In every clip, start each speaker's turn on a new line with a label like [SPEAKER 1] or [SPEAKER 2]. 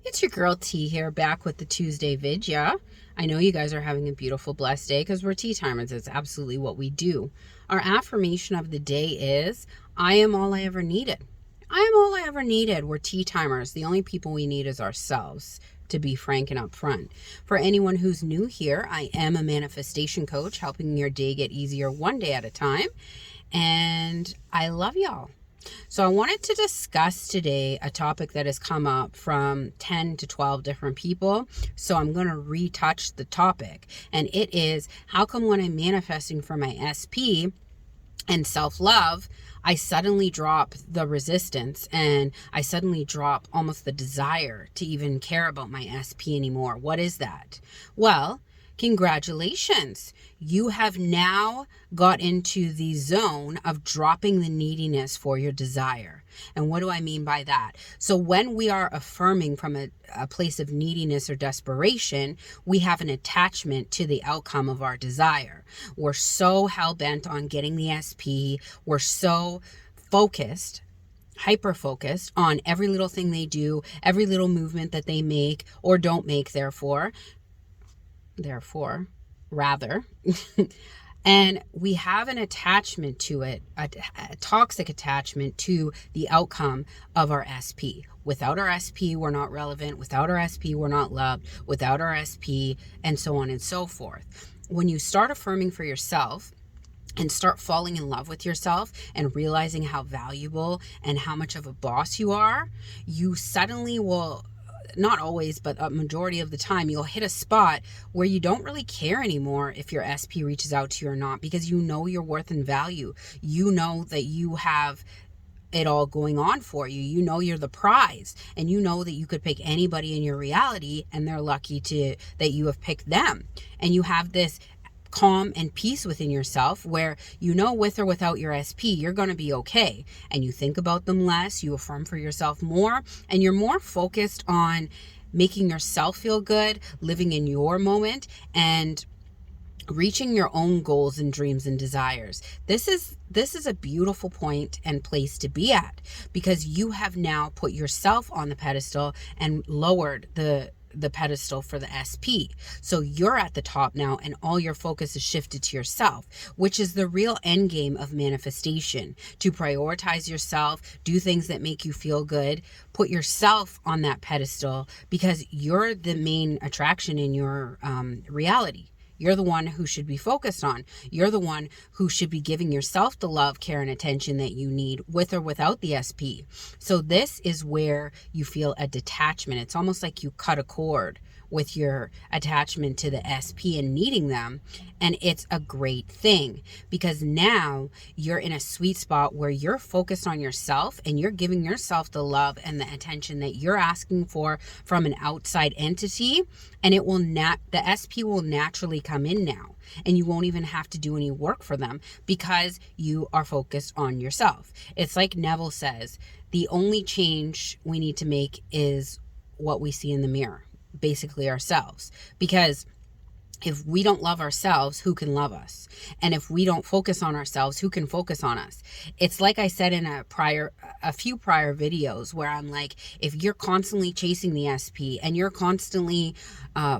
[SPEAKER 1] It's your girl T here, back with the Tuesday vid. Yeah, I know you guys are having a beautiful, blessed day because we're tea timers. It's absolutely what we do. Our affirmation of the day is I am all I ever needed. I am all I ever needed. We're tea timers. The only people we need is ourselves, to be frank and upfront. For anyone who's new here, I am a manifestation coach, helping your day get easier one day at a time. And I love y'all. So I wanted to discuss today a topic that has come up from 10 to 12 different people. So I'm going to retouch the topic. And it is, how come when I'm manifesting for my SP and self-love, I suddenly drop the resistance and I suddenly drop almost the desire to even care about my SP anymore? What is that? Well, congratulations. You have now got into the zone of dropping the neediness for your desire. And what do I mean by that? So when we are affirming from a place of neediness or desperation, we have an attachment to the outcome of our desire. We're so hell-bent on getting the SP. We're so focused, hyper-focused on every little thing they do, every little movement that they make or don't make, therefore, rather. And we have an attachment to it, a toxic attachment to the outcome of our SP. Without our SP, we're not relevant. Without our SP, we're not loved. Without our SP, and so on and so forth. When you start affirming for yourself and start falling in love with yourself and realizing how valuable and how much of a boss you are, you suddenly will, not always, but a majority of the time, you'll hit a spot where you don't really care anymore if your SP reaches out to you or not, because you know your worth and value. You know that you have it all going on for you. You know you're the prize, and you know that you could pick anybody in your reality and they're lucky that you have picked them. And you have this calm and peace within yourself where you know with or without your SP, you're going to be okay. And you think about them less, you affirm for yourself more, and you're more focused on making yourself feel good, living in your moment, and reaching your own goals and dreams and desires. This is a beautiful point and place to be at, because you have now put yourself on the pedestal and lowered the pedestal for the SP. So you're at the top now, and all your focus is shifted to yourself, which is the real end game of manifestation. To prioritize yourself, do things that make you feel good, put yourself on that pedestal, because you're the main attraction in your reality. You're the one who should be focused on. You're the one who should be giving yourself the love, care, and attention that you need, with or without the SP. So this is where you feel a detachment. It's almost like you cut a cord with your attachment to the SP and needing them. And it's a great thing, because now you're in a sweet spot where you're focused on yourself and you're giving yourself the love and the attention that you're asking for from an outside entity. And it will the SP will naturally come in now, and you won't even have to do any work for them because you are focused on yourself. It's like Neville says, the only change we need to make is what we see in the mirror. Basically ourselves, because if we don't love ourselves, who can love us? And if we don't focus on ourselves, who can focus on us? It's like I said in a few prior videos, where I'm like, if you're constantly chasing the SP and you're constantly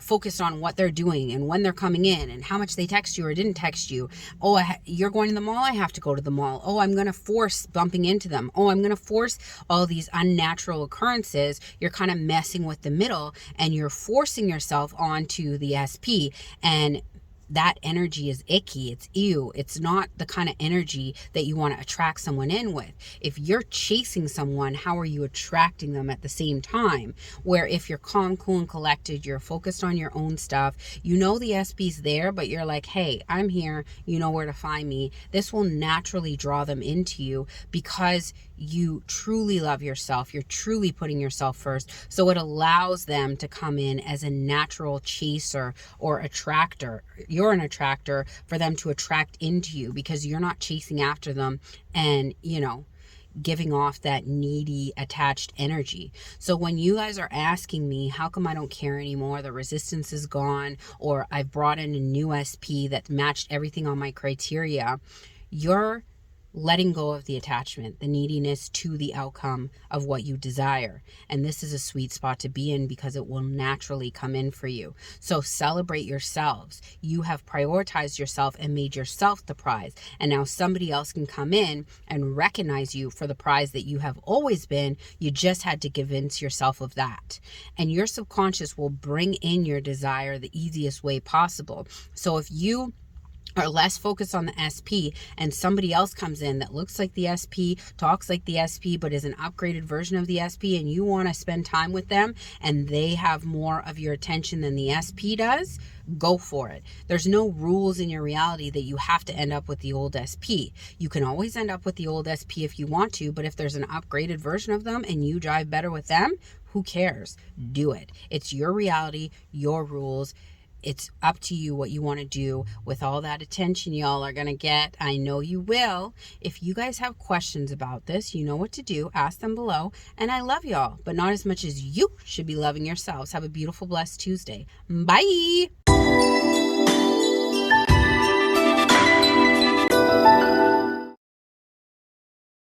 [SPEAKER 1] focused on what they're doing and when they're coming in and how much they text you or didn't text you. Oh, you're going to the mall, I have to go to the mall. Oh, I'm going to force bumping into them. Oh, I'm going to force all these unnatural occurrences. You're kind of messing with the middle, and you're forcing yourself onto the SP. And that energy is icky. It's ew. It's not the kind of energy that you want to attract someone in with. If you're chasing someone, how are you attracting them at the same time? Where if you're calm, cool, and collected, you're focused on your own stuff, you know the SP's there, but you're like, hey, I'm here. You know where to find me. This will naturally draw them into you, because you truly love yourself. You're truly putting yourself first. So it allows them to come in as a natural chaser or attractor. You're an attractor for them to attract into you, because you're not chasing after them and, giving off that needy, attached energy. So when you guys are asking me, how come I don't care anymore? The resistance is gone, or I've brought in a new SP that matched everything on my criteria. You're letting go of the attachment, the neediness to the outcome of what you desire. And this is a sweet spot to be in because it will naturally come in for you. So celebrate yourselves. You have prioritized yourself and made yourself the prize. And now somebody else can come in and recognize you for the prize that you have always been. You just had to convince yourself of that. And your subconscious will bring in your desire the easiest way possible. So if you are less focused on the SP and somebody else comes in that looks like the SP, talks like the SP, but is an upgraded version of the SP, and you want to spend time with them and they have more of your attention than the SP does, go for it. There's no rules in your reality that you have to end up with the old SP. You can always end up with the old SP if you want to, but if there's an upgraded version of them and you drive better with them, who cares? Do it. It's your reality, your rules. It's up to you what you want to do with all that attention y'all are going to get. I know you will. If you guys have questions about this, you know what to do. Ask them below. And I love y'all, but not as much as you should be loving yourselves. Have a beautiful, blessed Tuesday. Bye.